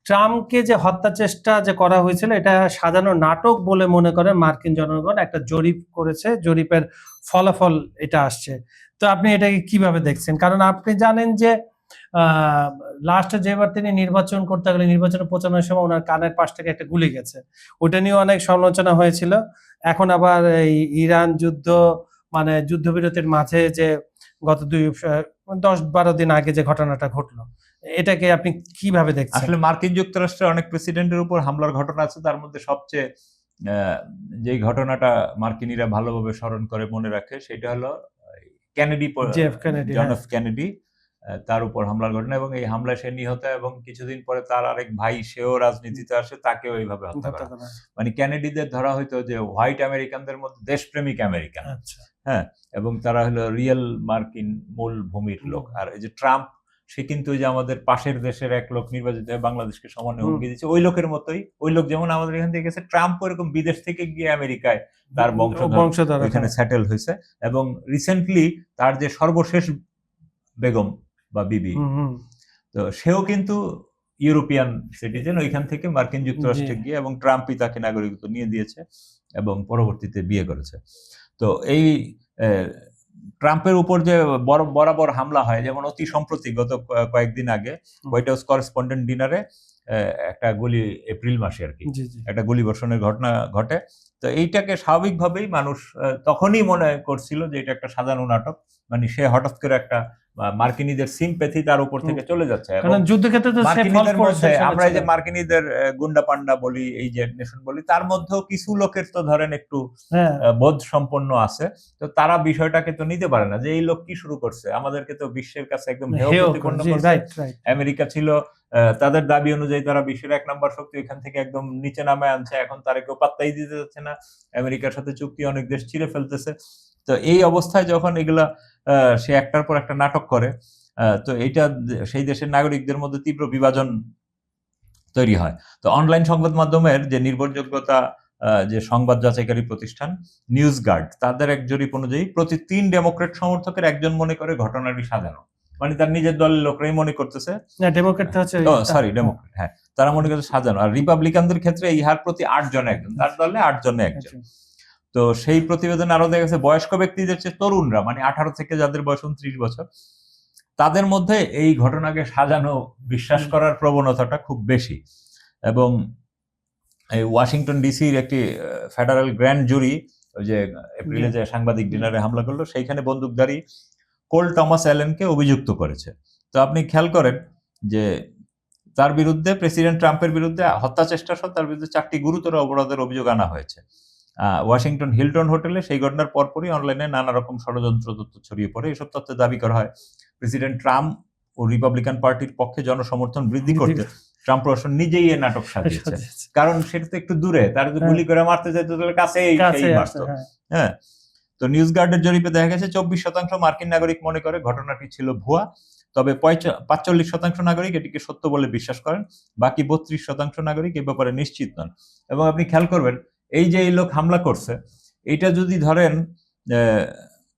ট্রাম্পকে যে হত্যা চেষ্টা যে করা হয়েছিল এটা সাজানো নাটক বলে মনে করে মার্কিন জনগণ। একটা জরিপ করেছে, জরিপের ফলাফল এটা আসছে। তো আপনি এটাকে কিভাবে দেখছেন? কারণ আপনি জানেন যে লাস্টে যেবার তিনি নির্বাচন করতে গেলে নির্বাচনে পৌঁছানোর সময় ওনার কানের পাশ থেকে একটা গুলি গেছে, ওটা নিয়ে অনেক সমালোচনা হয়েছিল। এখন আবার এই ইরান যুদ্ধ মানে যুদ্ধবিরতির মাঝে যে গত 10-12 দিন আগে যে ঘটনাটা ঘটলো, এটাকে আপনি কিভাবে দেখছেন? আসলে মার্কিন যুক্তরাষ্ট্রের অনেক প্রেসিডেন্টের উপর হামলার ঘটনা আছে, তার মধ্যে সবচেয়ে যে ঘটনাটা মার্কিনীরা ভালোভাবে স্মরণ করে মনে রাখে সেটা হলো কেনেডি, জন এফ কেনেডি, তার উপর হামলার ঘটনা। এবং এই হামলায় সে নিহত এবং কিছুদিন পরে তার আরেক ভাই সেও রাজনীতিতে আসে, তাকেও এইভাবে হত্যা করা। মানে কেনেডিদের ধরা হইতো যে হোয়াইট আমেরিকানদের মধ্যে দেশপ্রেমিক আমেরিকান, হ্যাঁ, এবং তারা হলো রিয়েল মার্কিন মূল ভূমির লোক। আর এই যে ট্রাম্প, সে কিন্তু ওই যে আমাদের পাশের দেশের এক লোক নির্বাচিত হয়ে বাংলাদেশকে সমানে হুমকি দিচ্ছে, ওই লোকের মতোই। ওই লোক যেমন আমাদের এখান থেকে গেছে, ট্রাম্প এরকম বিদেশ থেকে গিয়ে আমেরিকায় তার বংশধর এখানে সেটেল হয়েছে। এবং রিসেন্টলি তার যে সর্বশেষ বেগম বা বিবি, তো সেও কিন্তু ইউরোপিয়ান সিটিজেন, ওইখান থেকে মার্কিন যুক্তরাষ্ট্রে গিয়ে, এবং ট্রাম্পই তাকে নাগরিকত্ব নিয়ে দিয়েছে এবং পরবর্তীতে বিয়ে করেছে। তো এই ট্রাম্পের উপর যে বরাবর হামলা হয়, যেমন অতি সম্প্রতি গত কয়েকদিন আগে হোয়াইট হাউস করেসপন্ডেন্ট ডিনারে একটা গুলি, এপ্রিল মাসে আর কি, একটা গুলি বর্ষণের ঘটনা ঘটে। তো এইটাকে স্বাভাবিকভাবেই মানুষ তখনই মনে করছিল যে এটা একটা সাজানো নাটক, মানে সে হঠাৎ করে একটা মার্কিনীদের সিম্প্যাথি তার উপর থেকে চলে যাচ্ছে। মার্কিনীদের মধ্যে আমরা এই যে মার্কিনীদের গুন্ডা পান্ডা বলি, এই যে নেশন বলি, তার মধ্যেও কিছু লোকের তো ধরেন একটু বোধ সম্পন্ন আছে। তো তারা বিষয়টাকে তো নিতে পারে না যে এই লোক কি শুরু করছে, আমাদেরকে তো বিশ্বের কাছে একদম হেয় প্রতিপন্ন করছে। আমেরিকা ছিল তাদের দাবি অনুযায়ী তারা বিশ্বের 1 নম্বর শক্তি, এখান থেকে একদম নিচে নামে আনছে। এখন তারা কেউ পাত্তাই দিতে যাচ্ছে না, আমেরিকার সাথে চুক্তি অনেক দেশ ছিঁড়ে ফেলতেছে। তো এই অবস্থায় যখন এগুলা সে একটার পর একটা নাটক করে, তো এইটা সেই দেশের নাগরিকদের মধ্যে তীব্র বিভাজন তৈরি হয়। তো অনলাইন সংবাদ মাধ্যমের যে নির্ভরযোগ্যতা, যে সংবাদ যাচাইকারী প্রতিষ্ঠান নিউজ গার্ড, তাদের এক জরিপ অনুযায়ী প্রতি 3 ডেমোক্রেট সমর্থকের একজন মনে করে ঘটনাটি সাজানো। মানে তার নিজের দলের লোকরাই মনে করতেছে, ডেমোক্রেট, হ্যাঁ, তারা মনে করছে সাজানো। আর রিপাবলিকানদের ক্ষেত্রে এই হার প্রতি 8 জনে একজন, তার দলে 8 জনে একজন। তো সেই প্রতিবেদনে আরো দেখা গেছে বয়স্ক ব্যক্তিদের চেয়ে তরুণরা, মানে 18 থেকে যাদের বয়স 29 বছর, তাদের মধ্যে এই ঘটনাকে সাজানো বিশ্বাস করার প্রবণতাটা খুব বেশি। এবং এই ওয়াশিংটন ডিসির একটি ফেডারেল গ্র্যান্ড জুরি, ওই যে এপ্রিলে যে সাংবাদিক ডিনারে হামলা করলো, সেইখানে বন্দুকধারী কোল টমাস অ্যালেনকে অভিযুক্ত করেছে। তো আপনি খেয়াল করেন যে তার বিরুদ্ধে, প্রেসিডেন্ট ট্রাম্পের বিরুদ্ধে হত্যা চেষ্টা সহ তার বিরুদ্ধে 4টি গুরুতর অপরাধের অভিযোগ আনা হয়েছে। ওয়াশিংটন হিলটন হোটেলে সেই ঘটনার পরপরই অনলাইনে নানা রকম ষড়যন্ত্র তথ্য ছড়িয়ে পড়ে। এসব তথ্যে দাবি করা হয় প্রেসিডেন্ট ট্রাম্প ও রিপাবলিকান পার্টির পক্ষে জনসমর্থন বৃদ্ধি করতে ট্রাম্প প্রশাসন নিজেই এই নাটক সাজিয়েছে। কারণ সেটা তো একটু দূরে, তার যদি গুলি করে মারতে চাইতো তাহলে কাছেই মারতো। হ্যাঁ, তো নিউজ গার্ডের জরিপে দেখা গেছে 24% মার্কিন নাগরিক মনে করে ঘটনাটি ছিল ভুয়া, তবে 45% নাগরিক এটিকে সত্য বলে বিশ্বাস করেন। বাকি 32% নাগরিক এ ব্যাপারে নিশ্চিত নন। এবং আপনি খেয়াল করবেন, এই যে এই লোক হামলা করছে, এটা যদি ধরেন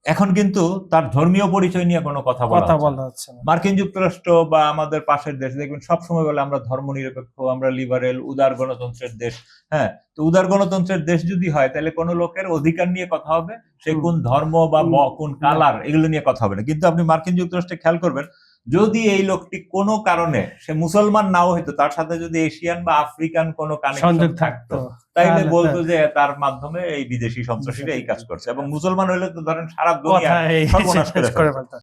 এখন কিন্তু তার ধর্মীয় পরিচয় নিয়ে কোনো কথা বলা হচ্ছে না। মার্কিন যুক্তরাষ্ট্র বা আমাদের পাশের দেশ দেখবেন সবসময় বলে আমরা ধর্মনিরপেক্ষ, আমরা লিবারেল, উদার গণতন্ত্রের দেশ। হ্যাঁ, তো উদার গণতন্ত্রের দেশ যদি হয় তাহলে কোনো লোকের অধিকার নিয়ে কথা হবে, সে কোন ধর্ম বা কোন কালার এগুলো নিয়ে কথা হবে না। কিন্তু আপনি মার্কিন যুক্তরাষ্ট্রে খেয়াল করবেন, যদি এই লোকটি কোনো কারণে, সে মুসলমান নাও হইতো, তার সাথে যদি এশিয়ান বা আফ্রিকান কোনো কানেকশন থাকতো, তাইলে বলতো যে তার মাধ্যমে এই বিদেশি সন্ত্রাসীরা এই কাজ করছে। এবং মুসলমান হইলে তো ধরেন সারা দুনিয়া সর্বনাশ করে ফেলতো।